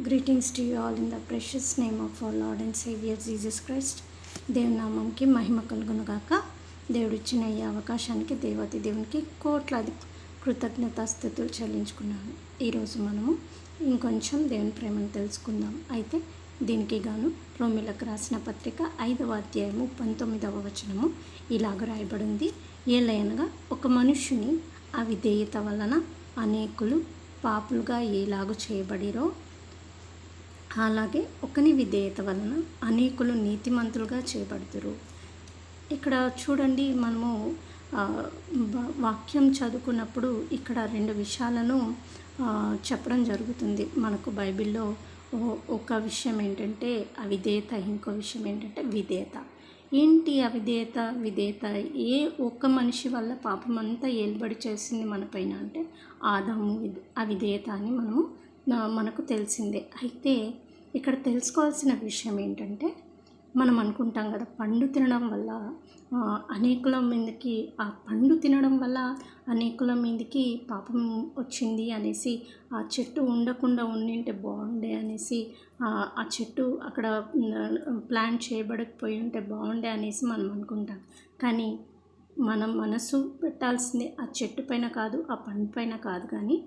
Greetings to you all in the precious name of our Lord and Savior Jesus Christ. దేవుని నామంకి మహిమ కలుగునుగాక. దేవుడిచ్చిన ఈ అవకాశానికి దేవతి దేవునికి కోట్లాది కృతజ్ఞతాస్తుతులు చెల్లించుకున్నాను. ఈరోజు మనము ఇంకొంచెం దేవుని ప్రేమను తెలుసుకుందాం. అయితే దీనికి గాను రోమిలకు రాసిన పత్రిక 5వ అధ్యాయము 19వ వచనము ఇలాగ రాయబడింది. ఏలయనగా ఒక మనుష్యుని అవిధేయత వలన అనేకులు పాపులుగా ఎలాగూ చేయబడిరో అలాగే ఒకని విధేయత వలన అనేకులు నీతిమంతులుగా చేయబడుతురు. ఇక్కడ చూడండి, మనము వాక్యం చదువుకున్నప్పుడు ఇక్కడ రెండు విషయాలను చెప్పడం జరుగుతుంది. మనకు బైబిల్లో ఒక విషయం ఏంటంటే అవిధేయత, ఇంకో విషయం ఏంటంటే విధేయత. ఏంటి అవిధేయత? విధేయత ఏ ఒక్క మనిషి వల్ల పాపం అంతా ఏలుబడి చేసింది మన పైన అంటే ఆదాము అవిధేయత అని మనకు తెలిసిందే. అయితే ఇక్కడ తెలుసుకోవాల్సిన విషయం ఏంటంటే, మనం అనుకుంటాం కదా, పండు తినడం వల్ల అనేకుల మీదకి పండు తినడం వల్ల అనేకుల మీదకి పాపం వచ్చింది అనేసి, ఆ చెట్టు ఉండకుండా ఉండింటే బాగుండే అనేసి, ఆ చెట్టు అక్కడ ప్లాంట్ చేయబడకపోయి ఉంటే బాగుండే అనేసి మనం అనుకుంటాం. కానీ మనం మనసు పెట్టాల్సిందే ఆ చెట్టు పైన కాదు, ఆ పండు పైన కాదు, కానీ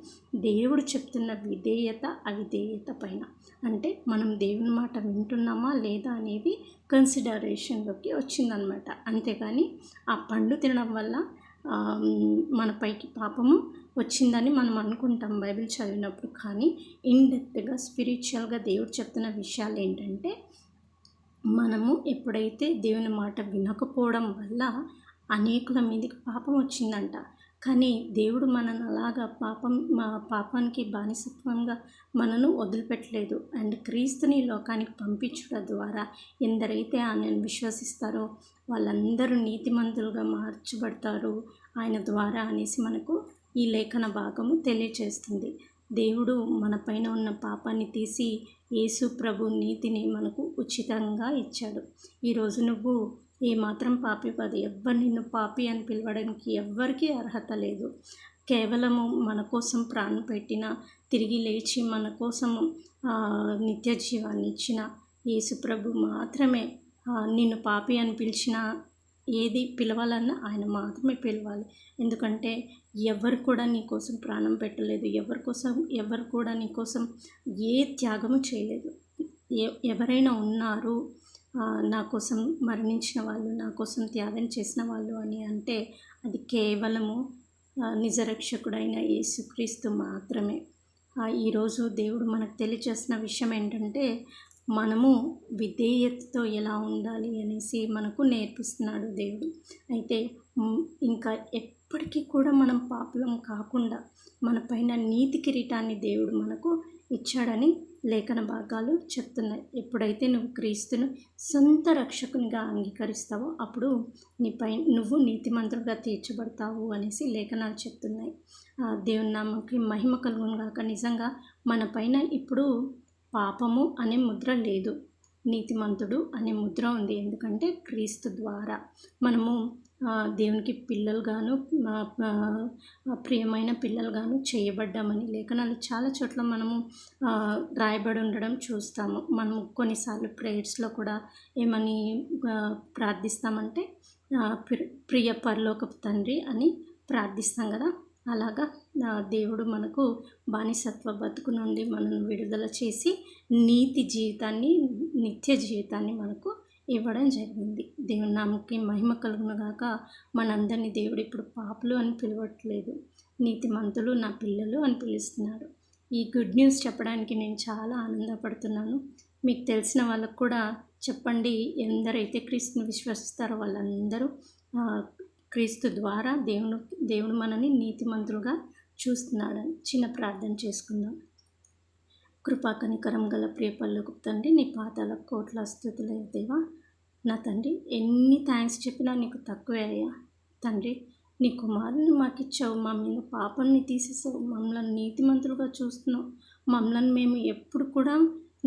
దేవుడు చెప్తున్న విధేయత అవిధేయత పైన. అంటే మనం దేవుని మాట వింటున్నామా లేదా అనేది కన్సిడరేషన్లోకి వచ్చిందనమాట. అంతేగాని ఆ పండు తినడం వల్ల మన పైకి పాపము వచ్చిందని మనం అనుకుంటాం బైబిల్ చదివినప్పుడు. కానీ ఇన్డెప్త్గా స్పిరిచువల్గా దేవుడు చెప్తున్న విషయాలు ఏంటంటే, మనము ఎప్పుడైతే దేవుని మాట వినకపోవడం వల్ల అనేకుల మీదకి పాపం వచ్చిందంట. కానీ దేవుడు మనను అలాగా పాపానికి బానిసత్వంగా మనను వదిలిపెట్టలేదు. అండ్ క్రీస్తుని లోకానికి పంపించడం ద్వారా ఎందరైతే ఆయనను విశ్వసిస్తారో వాళ్ళందరూ నీతిమంతులుగా మార్చబడతారు ఆయన ద్వారా అనేసి మనకు ఈ లేఖన భాగము తెలియచేస్తుంది. దేవుడు మన పైన ఉన్న పాపాన్ని తీసి యేసు ప్రభు నీతిని మనకు ఉచితంగా ఇచ్చాడు. ఈరోజు నువ్వు ఏమాత్రం పాపి కాదు. ఎవ్వరు నిన్ను పాపి అని పిలవడానికి ఎవ్వరికీ అర్హత లేదు. కేవలము మన కోసం ప్రాణం పెట్టిన, తిరిగి లేచి మన కోసము నిత్య జీవాన్ని ఇచ్చిన యేసు ప్రభు మాత్రమే నిన్ను పాపి అని పిలిచిన, ఏది పిలవాలన్నా ఆయన మాత్రమే పిలవాలి. ఎందుకంటే ఎవరు కూడా నీ కోసం ప్రాణం పెట్టలేదు, ఎవరు కూడా నీ కోసం ఏ త్యాగము చేయలేదు. ఎవరైనా ఉన్నారు నా కోసం మరణించిన వాళ్ళు, నా కోసం త్యాగం చేసిన వాళ్ళు అని అంటే అది కేవలము నిజరక్షకుడైన యేసుక్రీస్తు మాత్రమే. ఈరోజు దేవుడు మనకు తెలియచేసిన విషయం ఏంటంటే, మనము విధేయతతో ఎలా ఉండాలి అనేసి మనకు నేర్పిస్తున్నాడు దేవుడు. అయితే ఇంకా ఎప్పటికీ కూడా మనం పాపులం కాకుండా మన పైన నీతి కిరీటాన్ని దేవుడు మనకు ఇచ్చాడని లేఖన భాగాలు చెప్తున్నాయి. ఎప్పుడైతే నువ్వు క్రీస్తును సొంత రక్షకునిగా అంగీకరిస్తావో అప్పుడు నువ్వు నీతిమంతులుగా తీర్చబడతావు అనేసి లేఖనాలు చెప్తున్నాయి. దేవుని నామకి మహిమ కలుగునుగాక. నిజంగా మన పైన ఇప్పుడు పాపము అనే ముద్ర లేదు, నీతిమంతుడు అనే ముద్ర ఉంది. ఎందుకంటే క్రీస్తు ద్వారా మనము దేవునికి పిల్లలుగాను, ప్రియమైన పిల్లలుగాను చేయబడ్డామని లేఖనాలు చాలా చోట్ల మనము రాయబడి ఉండడం చూస్తాము. మనము కొన్నిసార్లు ప్రేయర్స్లో కూడా ఏమని ప్రార్థిస్తామంటే ప్రియ పరలోకపు తండ్రి అని ప్రార్థిస్తాం కదా. అలాగా దేవుడు మనకు బానిసత్వ బతుకు నుండి మనను విడుదల చేసి నీతి జీవితాన్ని, నిత్య జీవితాన్ని మనకు ఇవ్వడం జరిగింది. దేవుని నామకి మహిమ కలుగునుగాక. మనందరినీ దేవుడు ఇప్పుడు పాపులు అని పిలవట్లేదు, నీతిమంతులు నా పిల్లలు అని పిలుస్తున్నాడు. ఈ గుడ్ న్యూస్ చెప్పడానికి నేను చాలా ఆనందపడుతున్నాను. మీకు తెలిసిన వాళ్ళకు కూడా చెప్పండి. ఎందరైతే క్రీస్తుని విశ్వసిస్తారో వాళ్ళందరూ క్రీస్తు ద్వారా దేవుడు మనని నీతిమంతులుగా చూస్తున్నాడని. చిన్న ప్రార్థన చేసుకుందాం. కృపా కనికరం గల ప్రియ పరలోకపు తండ్రి, నీ పాదాల కోట్ల స్తుతులు దేవా. నా తండ్రి, ఎన్ని థ్యాంక్స్ చెప్పినా నీకు తక్కువే అయ్యా. తండ్రి, నీ కుమారుని మాకు ఇచ్చావు, మా మీద పాపాన్ని తీసేసావు, మమ్మల్ని నీతిమంతులుగా చూస్తున్నావు. మమ్మల్ని మేము ఎప్పుడు కూడా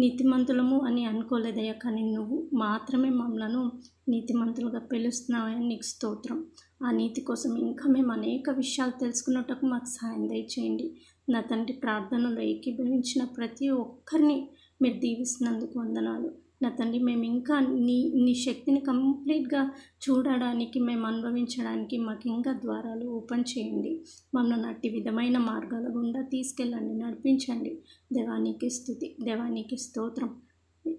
నీతిమంతులము అని అనుకోలేదయ్యా, కానీ నువ్వు మాత్రమే మమ్మలను నీతిమంతులుగా పిలుస్తున్నావని నీకు స్తోత్రం. ఆ నీతి కోసం ఇంకా మేము అనేక విషయాలు తెలుసుకున్నట్టుకు మాకు సహాయం దయచేయండి. నా తండ్రి ప్రార్థనలో ఏకీభవించిన ప్రతి ఒక్కరిని మీరు దీవిస్తున్నందుకు వందనాలు. నా తండ్రి మేము ఇంకా నీ శక్తిని కంప్లీట్గా చూడడానికి, మేము అనుభవించడానికి మాకు ఇంకా ద్వారాలు ఓపెన్ చేయండి. మమ్మల్ని అట్టి విధమైన మార్గాల గుండా తీసుకెళ్ళండి, నడిపించండి. దేవానికి స్తుతి, దేవానికి స్తోత్రం.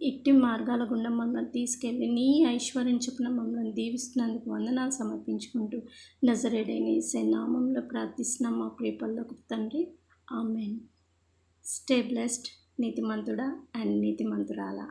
ఇట్టి మార్గాల గుండా మమ్మల్ని తీసుకెళ్ళి నీ ఐశ్వర్యం చొప్పున మమ్మల్ని దీవిస్తున్నందుకు వందనాలు సమర్పించుకుంటూ నజరేయుడైన యేసయ్య నామంలో ప్రార్థిస్తున్నాం మా ప్రియ పరలోకపు తండ్రి. ఆమెన్. స్టే బ్లెస్డ్ నీతిమంతుడా అండ్ నీతిమంతురాలా.